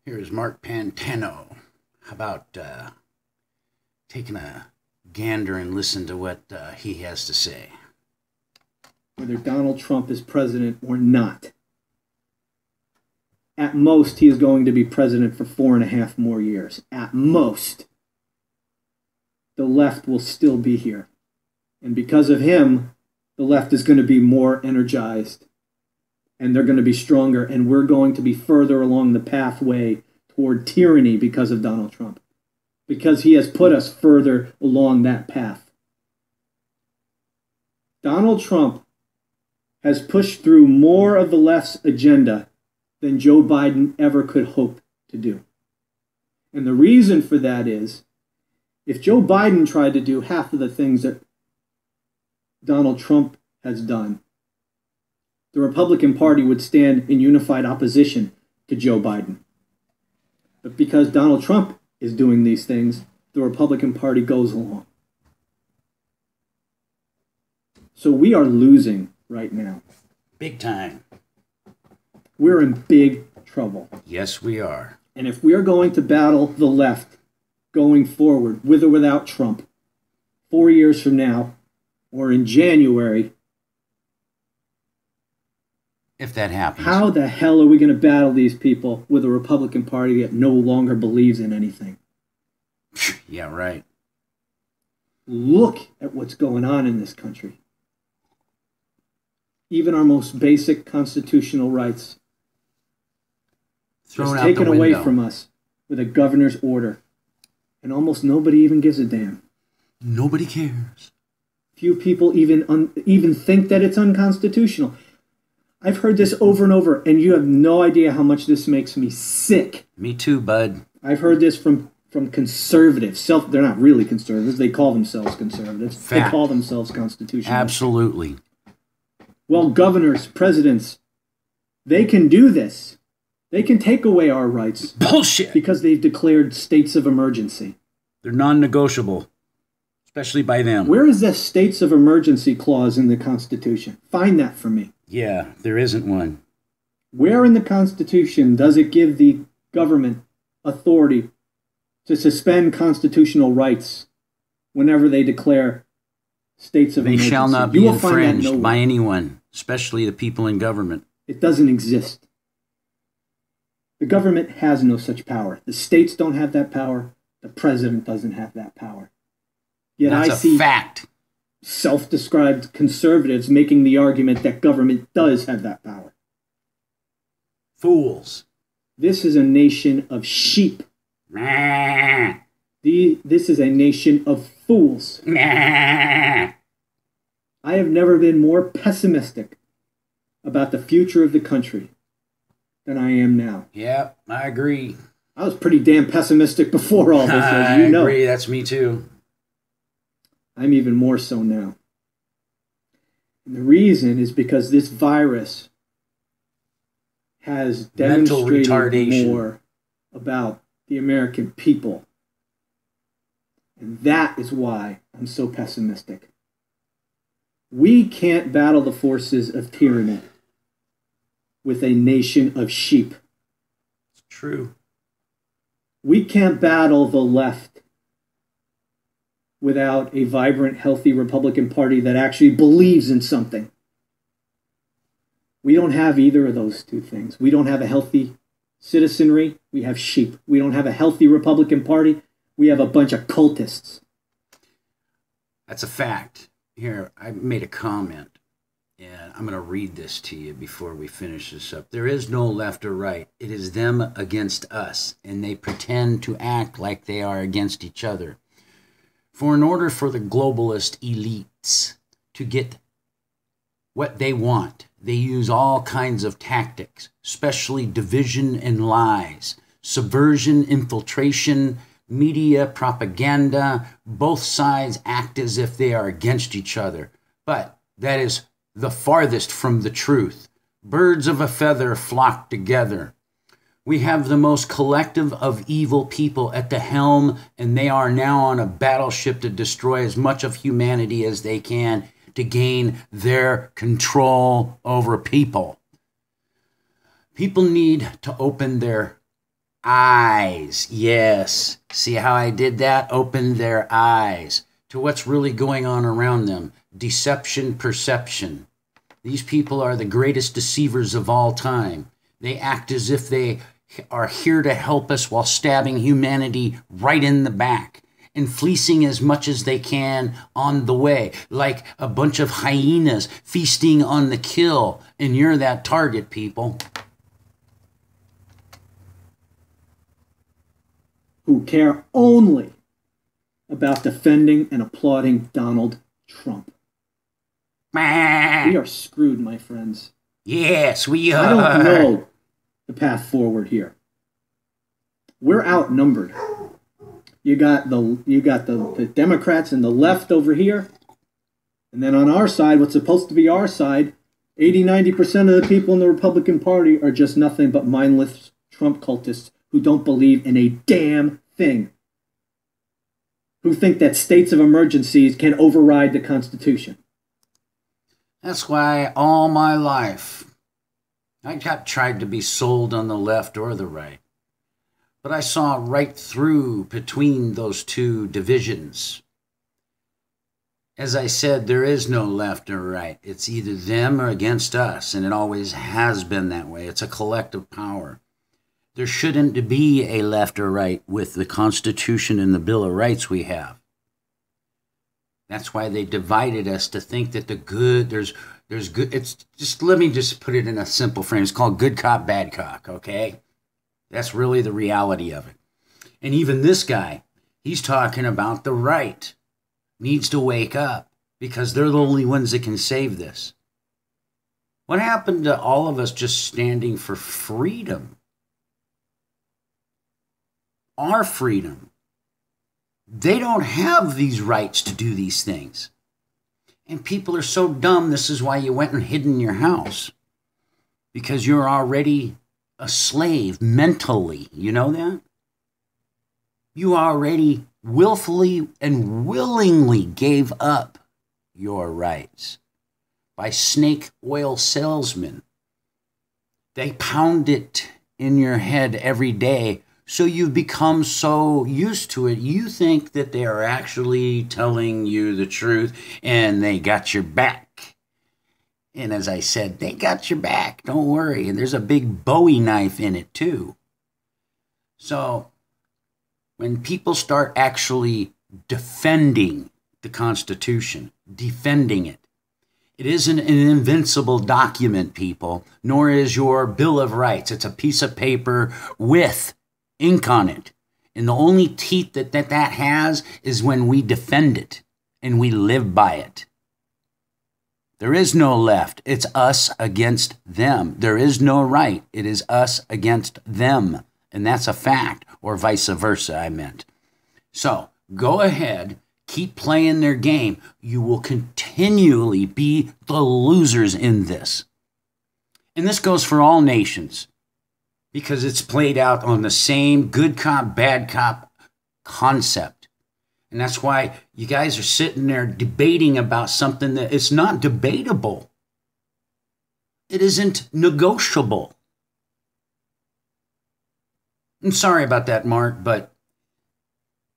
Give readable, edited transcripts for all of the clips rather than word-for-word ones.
Here's Mark Pantano. How about taking a gander and listen to what he has to say? Whether Donald Trump is president or not, at most he is going to be president for 4.5 more years. At most. The left will still be here. And because of him, the left is going to be more energized. And they're going to be stronger. And we're going to be further along the pathway toward tyranny because of Donald Trump. Because he has put us further along that path. Donald Trump has pushed through more of the left's agenda than Joe Biden ever could hope to do. And the reason for that is, if Joe Biden tried to do half of the things that Donald Trump has done, the Republican Party would stand in unified opposition to Joe Biden. But because Donald Trump is doing these things, the Republican Party goes along. So we are losing right now. Big time. We're in big trouble. Yes, we are. And if we are going to battle the left going forward, with or without Trump, 4 years from now, or in January, if that happens, how the hell are we going to battle these people with a Republican Party that no longer believes in anything? Yeah, right. Look at what's going on in this country. Even our most basic constitutional rights thrown is out taken the away window from us with a governor's order. And almost nobody even gives a damn. Nobody cares. Few people even think that it's unconstitutional. I've heard this over and over, and you have no idea how much this makes me sick. Me too, bud. I've heard this from conservatives. They're not really conservatives. They call themselves conservatives. Fact. They call themselves constitutionalists. Absolutely. Well, governors, presidents, they can do this. They can take away our rights. Bullshit. Because they've declared states of emergency. They're non-negotiable, especially by them. Where is the states of emergency clause in the Constitution? Find that for me. Yeah, there isn't one. Where in the Constitution does it give the government authority to suspend constitutional rights whenever they declare states of emergency? They shall not be infringed by anyone, especially the people in government. It doesn't exist. The government has no such power. The states don't have that power. The president doesn't have that power. Yet That's I see a fact. Self-described conservatives making the argument that government does have that power. Fools. This is a nation of sheep. Nah. This is a nation of fools. Nah. I have never been more pessimistic about the future of the country than I am now. Yep, I agree. I was pretty damn pessimistic before all this, as you know. I agree, that's me too. I'm even more so now. And the reason is because this virus has demonstrated more about the American people. And that is why I'm so pessimistic. We can't battle the forces of tyranny with a nation of sheep. It's true. We can't battle the left without a vibrant, healthy Republican Party that actually believes in something. We don't have either of those two things. We don't have a healthy citizenry. We have sheep. We don't have a healthy Republican Party. We have a bunch of cultists. That's a fact. Here, I made a comment, and I'm going to read this to you before we finish this up. There is no left or right. It is them against us, and they pretend to act like they are against each other. For in order for the globalist elites to get what they want, they use all kinds of tactics, especially division and lies, subversion, infiltration, media, propaganda. Both sides act as if they are against each other. But that is the farthest from the truth. Birds of a feather flock together. We have the most collective of evil people at the helm, and they are now on a battleship to destroy as much of humanity as they can to gain their control over people. People need to open their eyes. Yes. See how I did that? Open their eyes to what's really going on around them. Deception, perception. These people are the greatest deceivers of all time. They act as if they are here to help us while stabbing humanity right in the back and fleecing as much as they can on the way, like a bunch of hyenas feasting on the kill, and you're that target, people. Who care only about defending and applauding Donald Trump. We are screwed, my friends. Yes, we are. I don't know the path forward here. We're outnumbered. You got the Democrats and the left over here. And then on our side, what's supposed to be our side, 80-90% of the people in the Republican Party are just nothing but mindless Trump cultists who don't believe in a damn thing. Who think that states of emergencies can override the Constitution. That's why all my life I got tried to be sold on the left or the right. But I saw right through between those two divisions. As I said, there is no left or right. It's either them or against us, and it always has been that way. It's a collective power. There shouldn't be a left or right with the Constitution and the Bill of Rights we have. That's why they divided us to think that the good, there's good. It's just, let me just put it in a simple frame. It's called good cop, bad cop, okay? That's really the reality of it. And even this guy, he's talking about the right needs to wake up because they're the only ones that can save this. What happened to all of us just standing for freedom? Our freedom. They don't have these rights to do these things. And people are so dumb, this is why you went and hid in your house. Because you're already a slave mentally. You know that? You already willfully and willingly gave up your rights by snake oil salesmen. They pound it in your head every day. So you've become so used to it, you think that they are actually telling you the truth and they got your back. And as I said, they got your back. Don't worry. And there's a big Bowie knife in it too. So when people start actually defending the Constitution, defending it, it isn't an invincible document, people, nor is your Bill of Rights. It's a piece of paper with ink on it. And the only teeth that has is when we defend it and we live by it. There is no left. It's us against them. There is no right. It is us against them. And that's a fact, or vice versa, I meant. So go ahead, keep playing their game. You will continually be the losers in this. And this goes for all nations, because it's played out on the same good cop, bad cop concept. And that's why you guys are sitting there debating about something that it's not debatable. It isn't negotiable. I'm sorry about that, Mark, but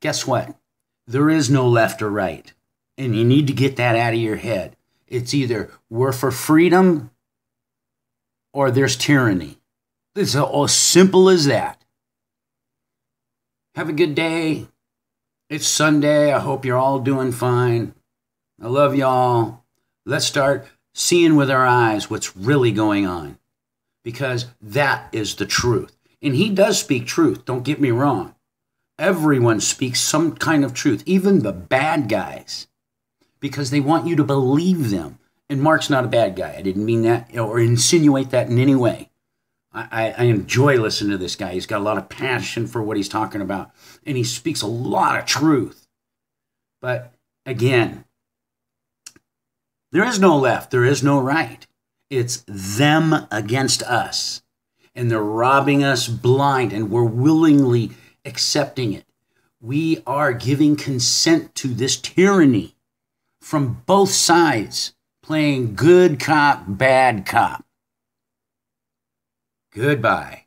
guess what? There is no left or right. And you need to get that out of your head. It's either we're for freedom or there's tyranny. It's as simple as that. Have a good day. It's Sunday. I hope you're all doing fine. I love y'all. Let's start seeing with our eyes what's really going on, because that is the truth. And he does speak truth. Don't get me wrong. Everyone speaks some kind of truth, even the bad guys, because they want you to believe them. And Mark's not a bad guy. I didn't mean that or insinuate that in any way. I enjoy listening to this guy. He's got a lot of passion for what he's talking about, and he speaks a lot of truth. But again, there is no left. There is no right. It's them against us, and they're robbing us blind, and we're willingly accepting it. We are giving consent to this tyranny from both sides, playing good cop, bad cop. Goodbye.